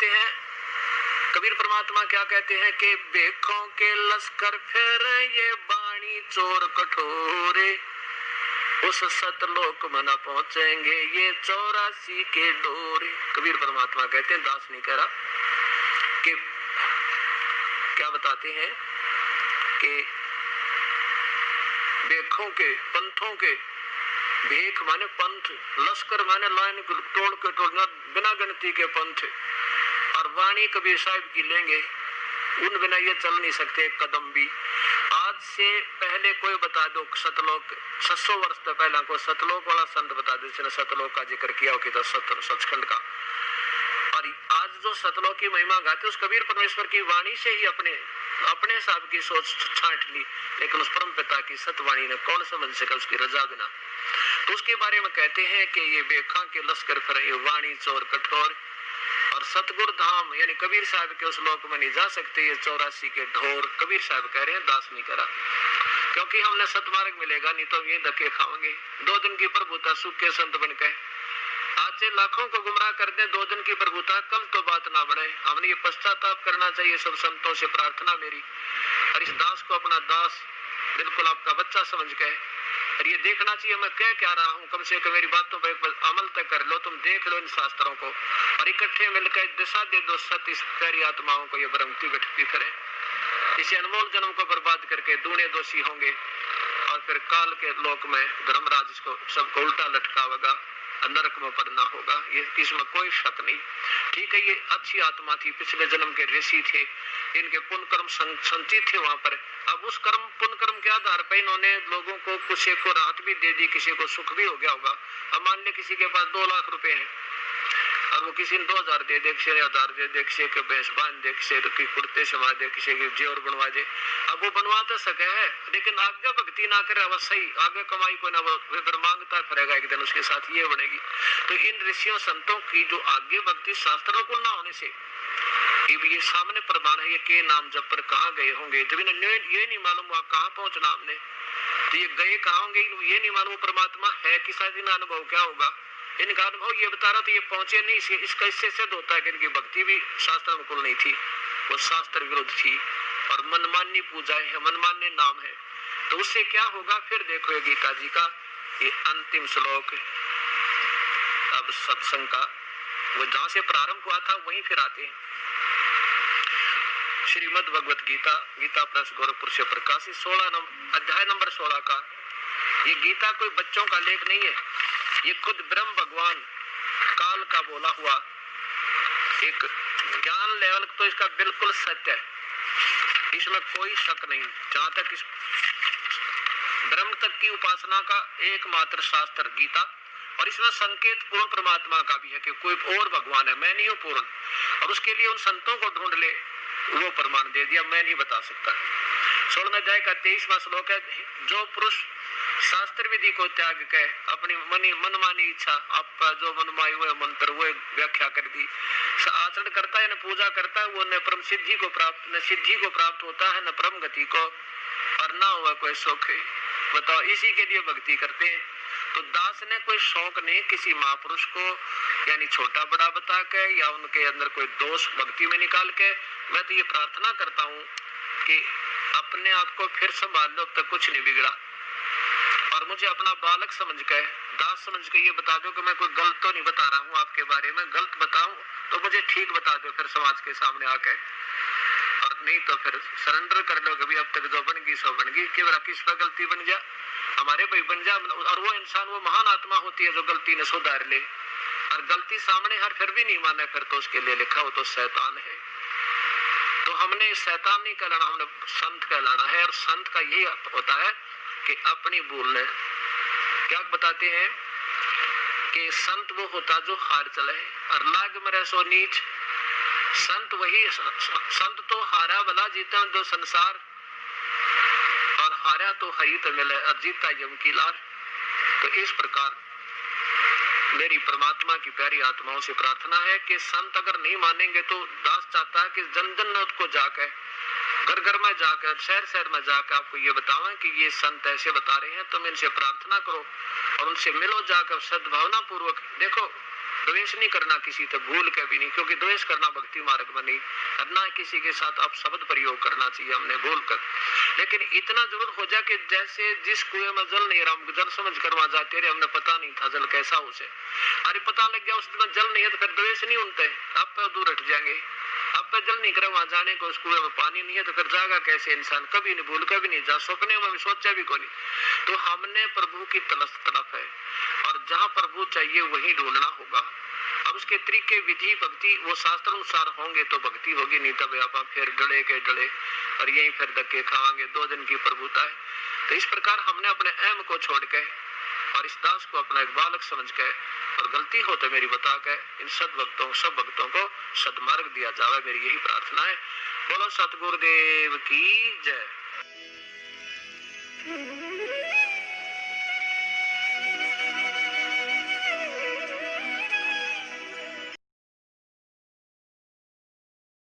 कहते हैं, कबीर परमात्मा क्या कहते हैं कि बेखों के लश्कर फिर ये बाणी चोर कठोरे, उस सतलोक में न पहुंचेंगे ये 84 के डोरे। कबीर परमात्मा कहते हैं, दास नहीं कह रहा, कि क्या बताते हैं कि बेखों के, पंथों के, भेख माने पंथ, लश्कर माने लाइन तोड़ के तोड़ना, बिना गिनती के पंथ, और वाणी कबीर साहिब की लेंगे, उन बिना ये चल नहीं सकते एक कदम भी। आज से पहले कोई बता दो सतलोक, 600 वर्ष से पहला कोई सतलोक वाला संत बता दो जिसने सतलोक का जिक्र किया हो कि सचखंड का। और आज जो सतलोक की महिमा गाते उस कबीर परमेश्वर की वाणी से ही अपने हिसाब की सोच छांट ली, लेकिन उस परम पिता की सतवाणी ने कौन समझ सका उसकी रजा बिना। तो उसके बारे में कहते हैं कि ये बेखा के लश्कर फिरे वाणी चोर कठोर, और सतगुरु धाम यानी कबीर साहब के उस लोक में नहीं जा सकते ये 84 के ढोर। कबीर साहब कह रहे हैं, दास नहीं करा, क्योंकि हमने सतमार्ग मिलेगा नहीं तो ये धक्के खाओगे। 2 दिन की प्रभुता सुख के संत बन गए, आज से लाखों को गुमराह कर दे, 2 दिन की प्रभुता, कल तो बात ना बढ़े। हमने ये पश्चाताप करना चाहिए सब संतों से, प्रार्थना मेरी। और इस दास को अपना दास बिल्कुल आपका बच्चा समझ गए, और ये देखना चाहिए मैं कह क्या रहा हूँ, कम से कम मेरी बातों पर अमल तक कर लो, तुम देख लो इन शास्त्रों को, और इकट्ठे मिलकर दिशा दे दो सत्य इस प्यारी आत्माओं को, ये भ्रमती बैठती फिरे, इसे अनमोल जन्म को बर्बाद करके दूने दोषी होंगे, और फिर काल के लोक में धर्मराज इसको सबको उल्टा लटकावेगा, नरक में पड़ना होगा, ये इसमें कोई शक नहीं। ठीक है, ये अच्छी आत्मा थी, पिछले जन्म के ऋषि थे, इनके पुण्य कर्म संचित थे वहां पर। अब उस कर्म पुण्य कर्म के आधार पर इन्होंने लोगों को, किसी को राहत भी दे दी, किसी को सुख भी हो गया होगा। अब मान ले किसी के पास 2 लाख रुपए हैं और वो किसी ने 2000 दे दे, किसी ने 1000 दे दे, किसी के भैंस बांध दे, किसी की कुर्ते समा दे, किसी के जेवर बनवा दे। अब वो बनवा तो सके है, लेकिन आगे भक्ति ना करे अवश्य ही आगे कमाई को ना, वो फिर मांगता फिरेगा एक दिन उसके साथ ये बनेगी। तो इन ऋषियों संतों की जो आगे भक्ति शास्त्रों को ना होने से ये सामने प्रमाण है, ये के नाम जब पर कहाँ गए होंगे, जब ये नहीं मालूम वहां कहाँ पहुंचना हमने, तो ये गए कहाँ होंगे ये नहीं मालूम, परमात्मा है कि शायद इनका अनुभव क्या होगा, इनका अनुभव ये बता रहा था ये पहुंचे नहीं, इसका इससे सिद्ध होता है कि इनकी भक्ति भी शास्त्र अनुकूल नहीं थी, वो शास्त्र विरुद्ध थी, और मनमानी पूजाएं है, मनमान्य नाम है। तो उससे क्या होगा फिर देखो ये गीता जी का ये अंतिम श्लोक, अब सत्संग का वो जहां से प्रारंभ हुआ था वहीं फिर आते हैं। श्रीमद् भगवत गीता, गीता प्रेस गोरखपुर से प्रकाशित 16 अध्याय नंबर 16 का। ये गीता कोई बच्चों का लेख नहीं है, ये खुद ब्रह्म भगवान काल का बोला हुआ एक ज्ञान लेवल, तो इसका बिल्कुल सत्य है, इसमें कोई शक नहीं। जहां तक इस ब्रह्म तक की उपासना का एकमात्र शास्त्र गीता, और इसमें संकेत पूर्ण परमात्मा का भी है कि कोई और भगवान है, मैं नहीं हूं पूर्ण, और उसके लिए उन संतों को ढूंढ ले, वो प्रमाण दे दिया, मैं नहीं बता सकता। 16वें अध्याय का 23वां श्लोक है, जो पुरुष शास्त्र विधि को त्याग के अपनी मनमानी इच्छा, आपका जो मनमाई हुए मंत्र वो व्याख्या कर दी, आचरण करता है न पूजा करता है, वो न परम सिद्धि को प्राप्त होता है, न परम गति को, और न हुआ कोई सुख। बताओ, इसी के लिए भक्ति करते हैं। तो दास ने कोई शौक नहीं किसी महापुरुष को यानी छोटा बड़ा बता के या उनके अंदर कोई दोष भक्ति में निकाल के, मैं तो ये प्रार्थना करता हूँ कि अपने आप को फिर संभाल लो, अब तक कुछ नहीं बिगड़ा, और मुझे अपना बालक समझ के, दास समझ के ये बता दो कि मैं कोई गलत तो नहीं बता रहा हूँ आपके बारे में, गलत बताऊं तो मुझे ठीक बता दो फिर समाज के सामने आके, और नहीं तो फिर सरेंडर कर लो कभी अब तक जो बन गई सो बन गई, किस पर गलती बन जा, हमारे भाई बन जा। और वो इंसान वो महान आत्मा होती है जो गलती ने सुधार ले, और गलती सामने हर फिर भी नहीं माना कर तो उसके लिए लिखा हो तो शैतान है। तो हमने शैतान नहीं कहलाना, हमने संत कहलाना है, और संत का यही होता है कि अपनी भूल ने क्या बताते हैं कि संत वो होता जो हार चले और लाग मरे सो नीच। संत वही, संत तो हारा भला जीता दो संसार, और हारा तो हरी तो मिले और जीता यम की लार। तो इस प्रकार मेरी परमात्मा की प्यारी आत्माओं से प्रार्थना है कि संत अगर नहीं मानेंगे तो दास चाहता है कि जन जन को जाकर, घर घर में जाकर, शहर शहर में जाकर आपको ये बतावें कि ये संत ऐसे बता रहे हैं, तुम इनसे प्रार्थना करो और उनसे मिलो जाकर सद्भावना पूर्वक। देखो द्वेष नहीं करना किसी से, भूल के भी नहीं, क्योंकि द्वेष करना भक्ति मार्ग में नहीं करना। किसी के साथ आप शब्द प्रयोग करना चाहिए हमने बोल कर, लेकिन इतना जरूर हो जाए कि जैसे जिस कुएं में जल नहीं रहा, जल समझ कर वहां जाते रहे, हमने पता नहीं था जल कैसा उसे, अरे पता लग गया उसमें जल नहीं है तो फिर द्वेष नहीं उनते, आप पे दूर हट जाएंगे। अब पे जल नहीं करे वहां जाने को, उस कुएं में पानी नहीं है तो फिर जाएगा कैसे इंसान, कभी नहीं, भूल कभी नहीं जा, सपने में भी सोचा भी को नहीं। तो हमने प्रभु की तड़प है, और जहां प्रभु चाहिए वही ढूंढना होगा। अब उसके तरीके विधि भक्ति वो शास्त्र अनुसार होंगे तो भक्ति होगी, नहीं तब आप फिर डले के डले और यही फिर धक्के खाएंगे। 2 दिन की प्रभुता है। तो इस प्रकार हमने अपने अहम को छोड़ के और इस दास को अपना एक बालक समझ के, और गलती हो तो मेरी बता के इन सब भक्तों को सदमार्ग दिया जावे, मेरी यही प्रार्थना है। बोलो सतगुरुदेव की जय।